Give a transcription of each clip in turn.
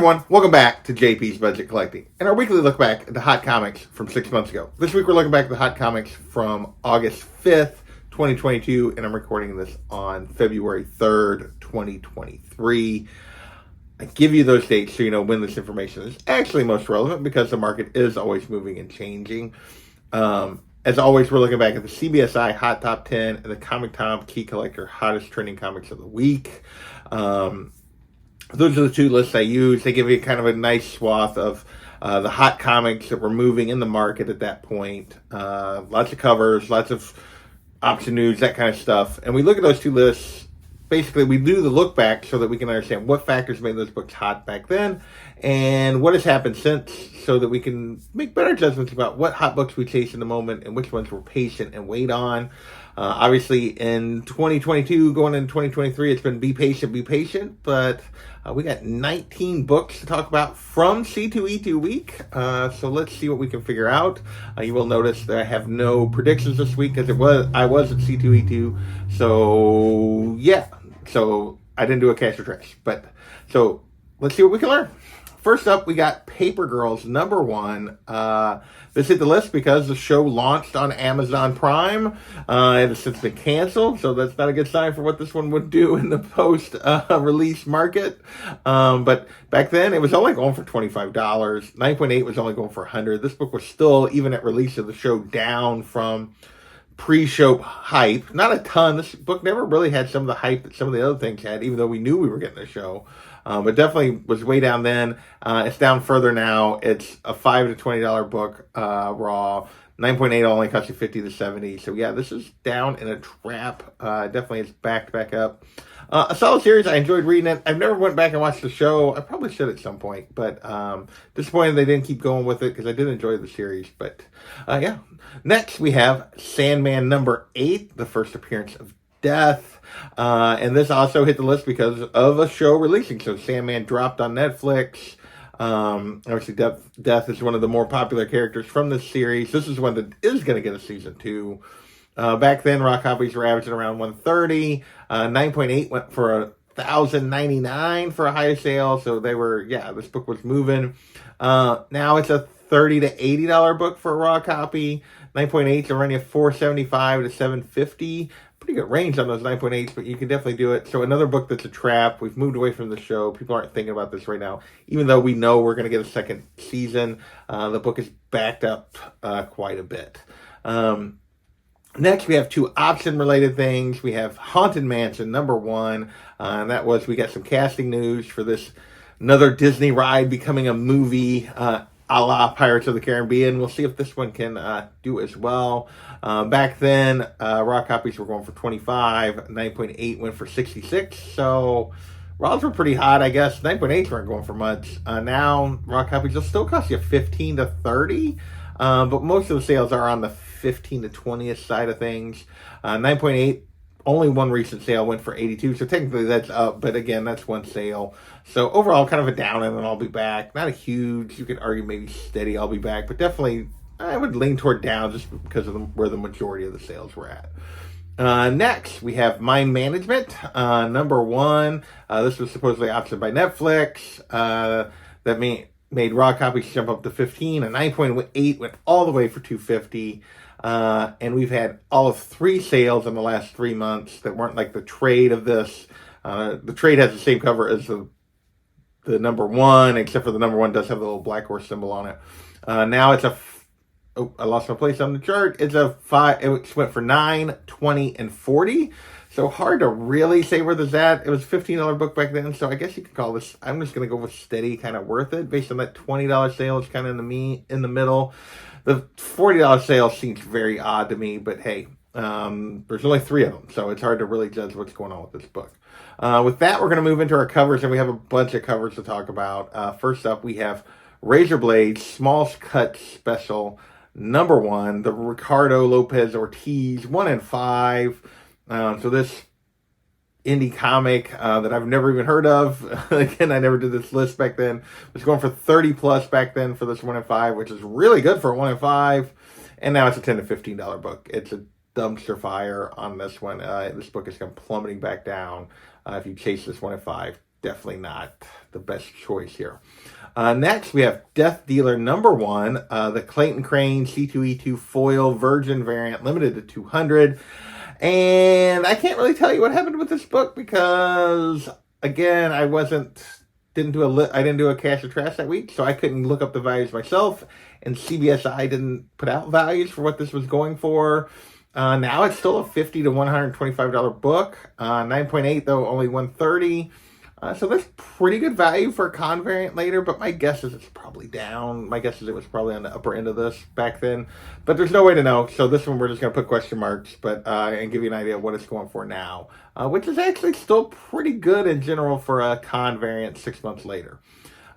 everyone, welcome back to JP's Budget Collecting and our weekly look back at the hot comics from 6 months ago. This week we're looking back at the hot comics from August 5th, 2022, and I'm recording this on February 3rd, 2023. I give you those dates so you know when this information is actually most relevant because the market is always moving and changing. As always, we're looking back at the CBSI Hot Top 10 and the Comic Tom Key Collector Hottest Trending Comics of the Week. Those are the two lists I use. They give you kind of a nice swath of the hot comics that were moving in the market at that point. Lots of covers, lots of option news, that kind of stuff. And we look at those two lists. Basically, we do the look back so that we can understand what factors made those books hot back then and what has happened since so that we can make better judgments about what hot books we chase in the moment and which ones we're patient and wait on. Obviously, in 2022, going into 2023, it's been be patient, but we got 19 books to talk about from C2E2 week, so let's see what we can figure out. You will notice that I have no predictions this week because I was at C2E2, so yeah, so I didn't do a cash or trash, but so let's see what we can learn. First up, we got Paper Girls #1. This hit the list because the show launched on Amazon Prime. It has since been canceled, so that's not a good sign for what this one would do in the post-release market. But back then, it was only going for $25. 9.8 was only going for $100. This book was still, even at release of the show, down from pre-show hype. Not a ton. This book never really had some of the hype that some of the other things had, even though we knew we were getting a show. But definitely was way down then. It's down further now. It's a $5 to $20 book raw. 9.8 only costs you $50 to $70. So yeah, this is down in a trap. Definitely it's back up. A solid series. I enjoyed reading it. I've never went back and watched the show. I probably should at some point, but disappointed they didn't keep going with it because I did enjoy the series. But yeah. Next we have Sandman #8, the first appearance of Death. And this also hit the list because of a show releasing. So Sandman dropped on Netflix. Obviously Death is one of the more popular characters from this series. This is one that is going to get a season 2. Back then, raw copies were averaging around 130. 9.8 went for $1,099 for a higher sale. So they were, this book was moving. Now it's a $30 to $80 book for a raw copy. 9.8s are running at $475 to $750. Pretty good range on those 9.8s, but you can definitely do it. So another book that's a trap. We've moved away from the show. People aren't thinking about this right now. Even though we know we're going to get a second season, the book is backed up quite a bit. Next, we have two option-related things. We have Haunted Mansion #1, and that was, we got some casting news for this, another Disney ride becoming a movie, a la Pirates of the Caribbean. We'll see if this one can do as well. Back then, raw copies were going for $25. 9.8 went for $66. So raws were pretty hot, I guess. 9.8s weren't going for much. Now, raw copies will still cost you $15 to $30. But most of the sales are on the 15 to 20th side of things. 9.8, only one recent sale went for $82, so technically that's up, but again, that's one sale. So overall, kind of a down and then I'll be back. Not a huge, you could argue maybe steady, I'll be back, but definitely I would lean toward down just because of where the majority of the sales were at. Next, we have Mind Management, #1. This was supposedly optioned by Netflix. That made raw copies jump up to 15. A 9.8 went all the way for $250. And we've had all of 3 sales in the last 3 months that weren't like the trade of this. The trade has the same cover as the #1, except for the #1 does have the little black horse symbol on it. Now it's I lost my place on the chart. It's a 5. It went for $9, $20, and $40. So hard to really say where this at. It was a $15 book back then, so I guess you could call this, I'm just going to go with steady, kind of worth it. Based on that $20 sale, it's kind of in the middle. The $40 sale seems very odd to me, but hey, there's only 3 of them, so it's hard to really judge what's going on with this book. With that, we're going to move into our covers, and we have a bunch of covers to talk about. First up, we have Razor Blades Small Cut Special #1, the Ricardo Lopez Ortiz 1 and 5. So this indie comic that I've never even heard of. Again, I never did this list back then. It was going for 30 plus back then for this 1 and 5, which is really good for a 1 and 5. And now it's a $10 to $15 book. It's a dumpster fire on this one. This book is come plummeting back down if you chase this 1 and 5. definitely not the best choice here. Next, we have Death Dealer #1, the Clayton Crane C2E2 foil virgin variant, limited to 200. And I can't really tell you what happened with this book because, again, I didn't do a cash or trash that week, so I couldn't look up the values myself. And CBSI didn't put out values for what this was going for. Now it's still a $50 to $125 book. 9.8 though, only 130. So that's pretty good value for a con variant later, but my guess is it's probably down. My guess is it was probably on the upper end of this back then, but there's no way to know. So this one we're just going to put question marks, but and give you an idea of what it's going for now, which is actually still pretty good in general for a con variant 6 months later.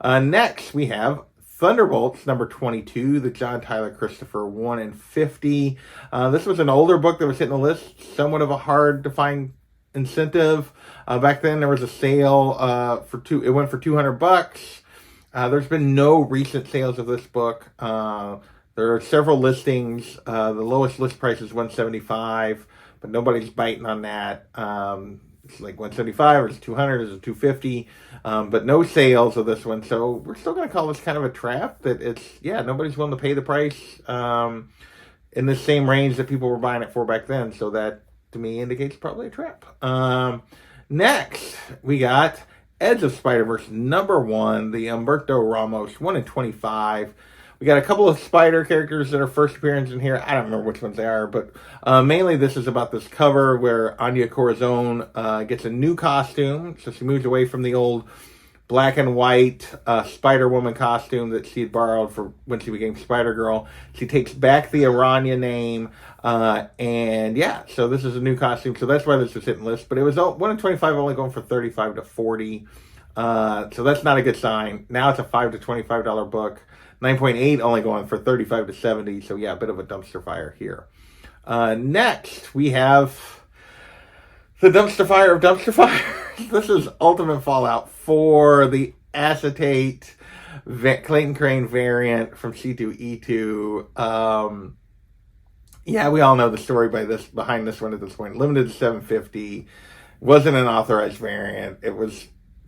Next, we have Thunderbolts #22, the John Tyler Christopher 1 in 50. This was an older book that was hitting the list, somewhat of a hard to find incentive. Back then there was a sale it went for $200. There's been no recent sales of this book. There are several listings. The lowest list price is $175, but nobody's biting on that. It's like $175, or it's $200, or it's $250, but no sales of this one. So we're still going to call this kind of a trap. That nobody's willing to pay the price in the same range that people were buying it for back then. So that to me indicates probably a trap. Next, we got Edge of Spider-Verse #1, the Humberto Ramos 1 in 25. We got a couple of Spider characters that are first appearance in here. I don't remember which ones they are, but mainly this is about this cover where Anya Corazon gets a new costume. So she moves away from the old black and white Spider-Woman costume that she had borrowed for when she became Spider-Girl. She takes back the Aranya name, and yeah, so this is a new costume. So that's why this was hitting list. But it was 1 in 25, only going for 35 to 40. So that's not a good sign. Now it's a $5 to $25 book. 9.8 only going for 35 to 70. So yeah, a bit of a dumpster fire here. Next, we have the dumpster fire of dumpster fire. This is Ultimate Fallout 4, the acetate Clayton Crane variant from C2E2. Yeah, we all know the story behind this one at this point. Limited to 750. Wasn't an authorized variant.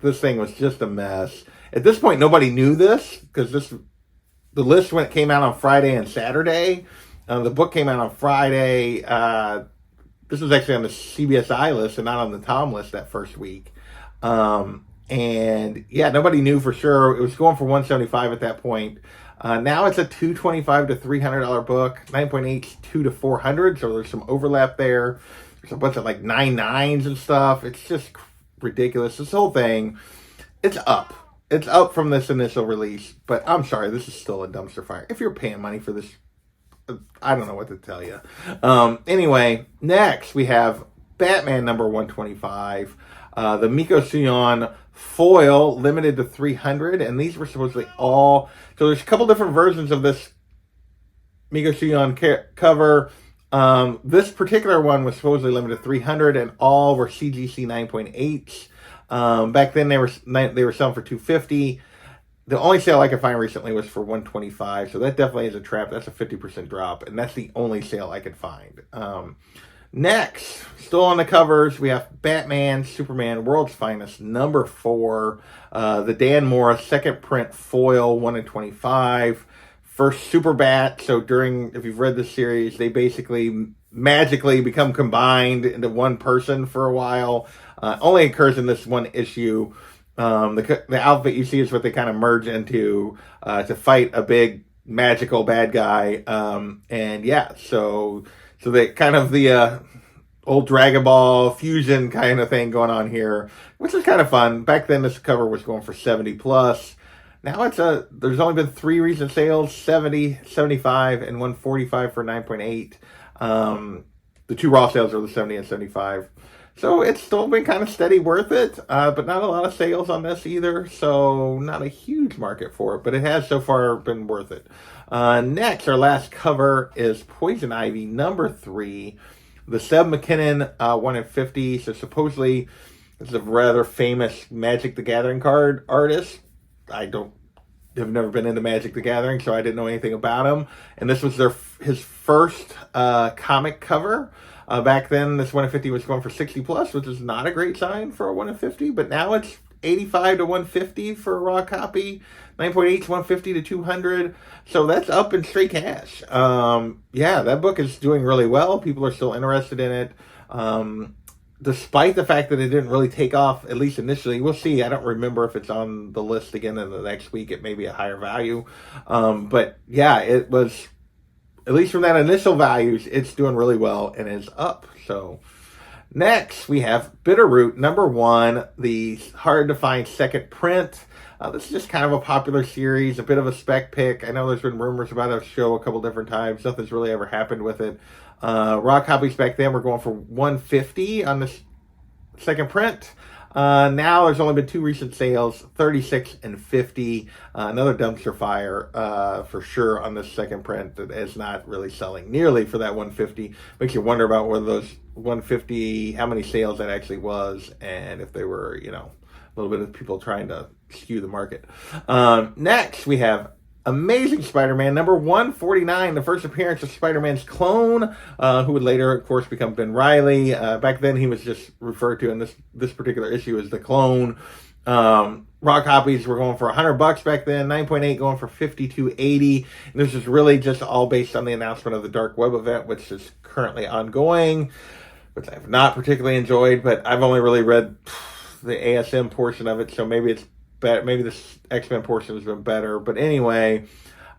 This thing was just a mess. At this point, nobody knew this because the list came out on Friday and Saturday. The book came out on Friday. This was actually on the CBSI list and not on the Tom list that first week. And yeah, nobody knew for sure. It was going for $175 at that point. Now it's a $225 to $300 book. 9.8, 2 to 400. So there's some overlap there. There's a bunch of like 9.9s and stuff. It's just ridiculous. This whole thing, it's up. It's up from this initial release, but I'm sorry, this is still a dumpster fire. If you're paying money for this, I don't know what to tell you. Anyway, next we have Batman #125, the Miko Suyon foil, limited to 300, and these were supposedly all. So there's a couple different versions of this Miko Suyon cover. This particular one was supposedly limited to 300, and all were CGC 9.8s. Back then they were selling for 250. The only sale I could find recently was for 125, so that definitely is a trap. That's a 50% drop, and that's the only sale I could find. Next, still on the covers, we have Batman, Superman, World's Finest, #4, the Dan Morris second print foil, 1 in 25. First Super Bat. So if you've read this series, they basically magically become combined into one person for a while. Only occurs in this one issue. The outfit you see is what they kind of merge into to fight a big magical bad guy. And yeah, so they kind of the old Dragon Ball fusion kind of thing going on here, which is kind of fun. Back then, this cover was going for 70 plus. Now there's only been 3 recent sales, 70, 75, and 145 for 9.8. The 2 raw sales are the 70 and 75. So it's still been kind of steady worth it, but not a lot of sales on this either. So not a huge market for it, but it has so far been worth it. Next, our last cover is Poison Ivy #3, the Seb McKinnon 1 in 50. So supposedly this is a rather famous Magic the Gathering card artist. I have never been into Magic the Gathering, so I didn't know anything about him. And this was his first comic cover. Back then, this 1 in 50 was going for 60 plus, which is not a great sign for a 1 in 50. But now it's 85 to 150 for a raw copy. 9.8 to 150 to 200. So that's up in straight cash. Yeah, that book is doing really well. People are still interested in it. Despite the fact that it didn't really take off, at least initially. We'll see. I don't remember if it's on the list again in the next week. It may be a higher value. But yeah, it was, at least from that initial values, it's doing really well and is up. So next, we have Bitterroot, number 1, the hard-to-find second print. This is just kind of a popular series, a bit of a spec pick. I know there's been rumors about a show a couple different times. Nothing's really ever happened with it. Raw copies back then were going for $150 on this second print. Now there's only been 2 recent sales, $36 and $50. Another dumpster fire for sure on this second print that is not really selling nearly for that $150. Makes you wonder about whether those $150, how many sales that actually was, and if they were, a little bit of people trying to skew the market. Next, we have Amazing Spider-Man, number 149, the first appearance of Spider-Man's clone, who would later, of course, become Ben Reilly. Back then, he was just referred to in this particular issue as the clone. Raw copies were going for $100 back then, 9.8 going for $52.80. And this is really just all based on the announcement of the Dark Web event, which is currently ongoing, which I have not particularly enjoyed, but I've only really read the ASM portion of it, so maybe it's better. Maybe this X-Men portion has been better. But anyway,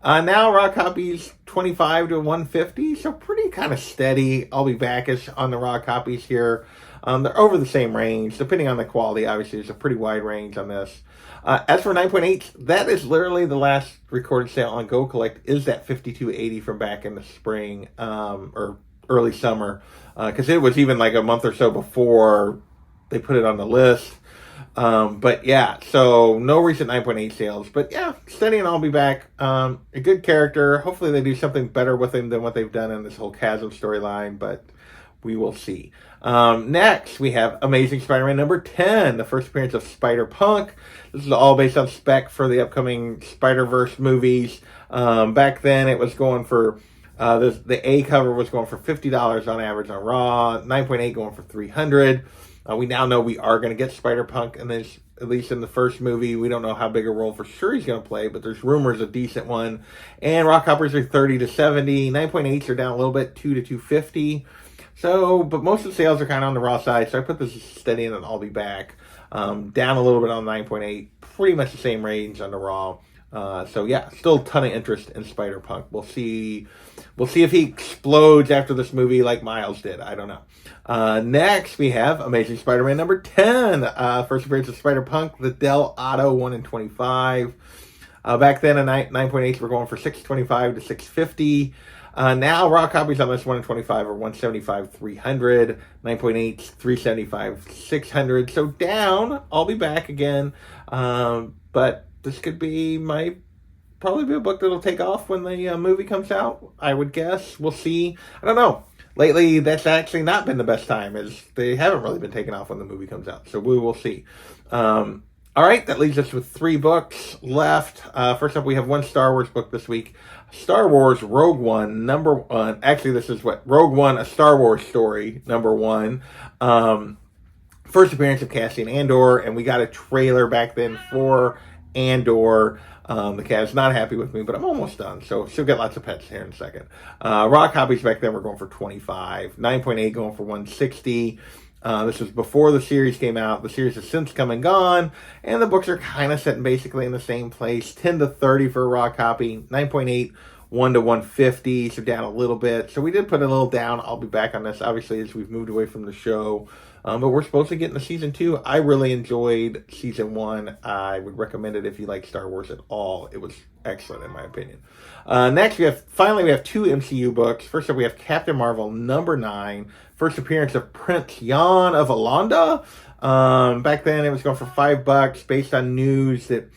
now raw copies 25 to 150, so pretty kind of steady. I'll be backish on the raw copies here. They're over the same range, depending on the quality. Obviously, there's a pretty wide range on this. As for 9.8, that is literally the last recorded sale on Go Collect, is that 52.80 from back in the spring or early summer, because it was even like a month or so before they put it on the list. But yeah, so no recent 9.8 sales, but yeah, steady, and I'll be back. A good character. Hopefully they do something better with him than what they've done in this whole Chasm storyline, but we will see. Next, we have Amazing Spider-Man number 10, the first appearance of Spider-Punk. This is all based on spec for the upcoming Spider-Verse movies. Back then it was going for, the A cover was going for $50 on average on Raw, 9.8 going for $300. We now know we are going to get Spider-Punk in this, at least in the first movie. We don't know how big a role for sure he's going to play, but there's rumors a decent one. And raw copies are 30 to 70. 9.8s are down a little bit, 2 to 250. So, but most of the sales are kind of on the raw side, so I put this steady in and I'll be back. Down a little bit on 9.8, pretty much the same range on the raw. So yeah, still a ton of interest in Spider-Punk. We'll see if he explodes after this movie like Miles did. I don't know. Next, we have Amazing Spider-Man number 10. First appearance of Spider-Punk, the Del Otto 1 in 25. Back then, 9.8s were going for $625 to $650. Now, raw copies on this 1 in 25 are $175, $300. 9.8s, $375, $600. So down. I'll be back again. But this could be probably be a book that'll take off when the movie comes out, I would guess. We'll see. I don't know. Lately, that's actually not been the best time, as they haven't really been taking off when the movie comes out. So we will see. All right, that leaves us with 3 books left. First up, we have one Star Wars book this week. Star Wars Rogue One, number 1. Actually, this is Rogue One, a Star Wars story, number 1. First appearance of Cassian Andor, and we got a trailer back then for Andor. The cat's not happy with me, but I'm almost done, so she'll get lots of pets here in a second. Raw copies back then were going for $25, 9.8 going for $160. This was before the series came out. The series has since come and gone, and the books are kind of sitting basically in the same place. 10 to 30 for a raw copy, 9.8, 1 to 150, so down a little bit. So we did put a little down. I'll be back on this, obviously, as we've moved away from the show. But we're supposed to get into season 2. I really enjoyed season 1. I would recommend it if you like Star Wars at all. It was excellent, in my opinion. Next, we have 2 MCU books. First up, we have Captain Marvel number 9. First appearance of Prince Jan of Alonda. Back then, it was going for $5, based on news that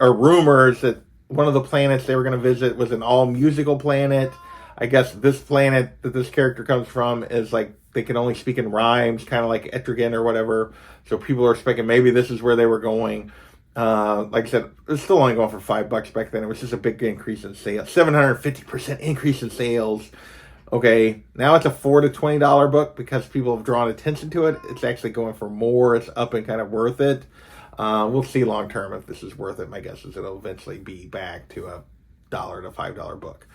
rumors that one of the planets they were going to visit was an all-musical planet. I guess this planet that this character comes from is like, they can only speak in rhymes, kind of like Etrigan or whatever. So people are speculating maybe this is where they were going. Like I said, it's still only going for $5 back then. It was just a big increase in sales. 750% increase in sales. Okay, now it's a $4 to $20 book because people have drawn attention to it. It's actually going for more. It's up and kind of worth it. We'll see long term if this is worth it. My guess is it'll eventually be back to a $1 to $5 book.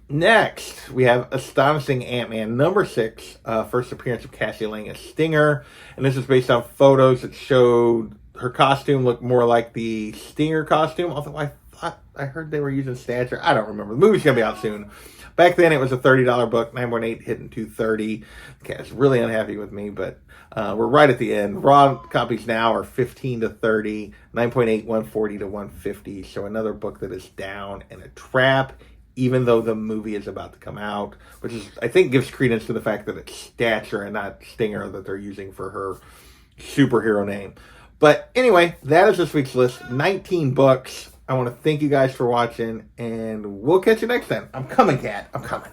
Next, we have Astonishing Ant-Man #6, first appearance of Cassie Lang as Stinger, and this is based on photos that showed her costume looked more like the Stinger costume, although I heard they were using stature. I don't remember. The movie's going to be out soon. Back then, it was a $30 book, 9.8 hitting 230. The cat's really unhappy with me, but we're right at the end. Raw copies now are 15 to 30, 9.8, 140 to 150. So another book that is down and a trap, even though the movie is about to come out, which is, I think, gives credence to the fact that it's stature and not Stinger that they're using for her superhero name. But anyway, that is this week's list. 19 books. I want to thank you guys for watching, and we'll catch you next time. I'm coming, Cat. I'm coming.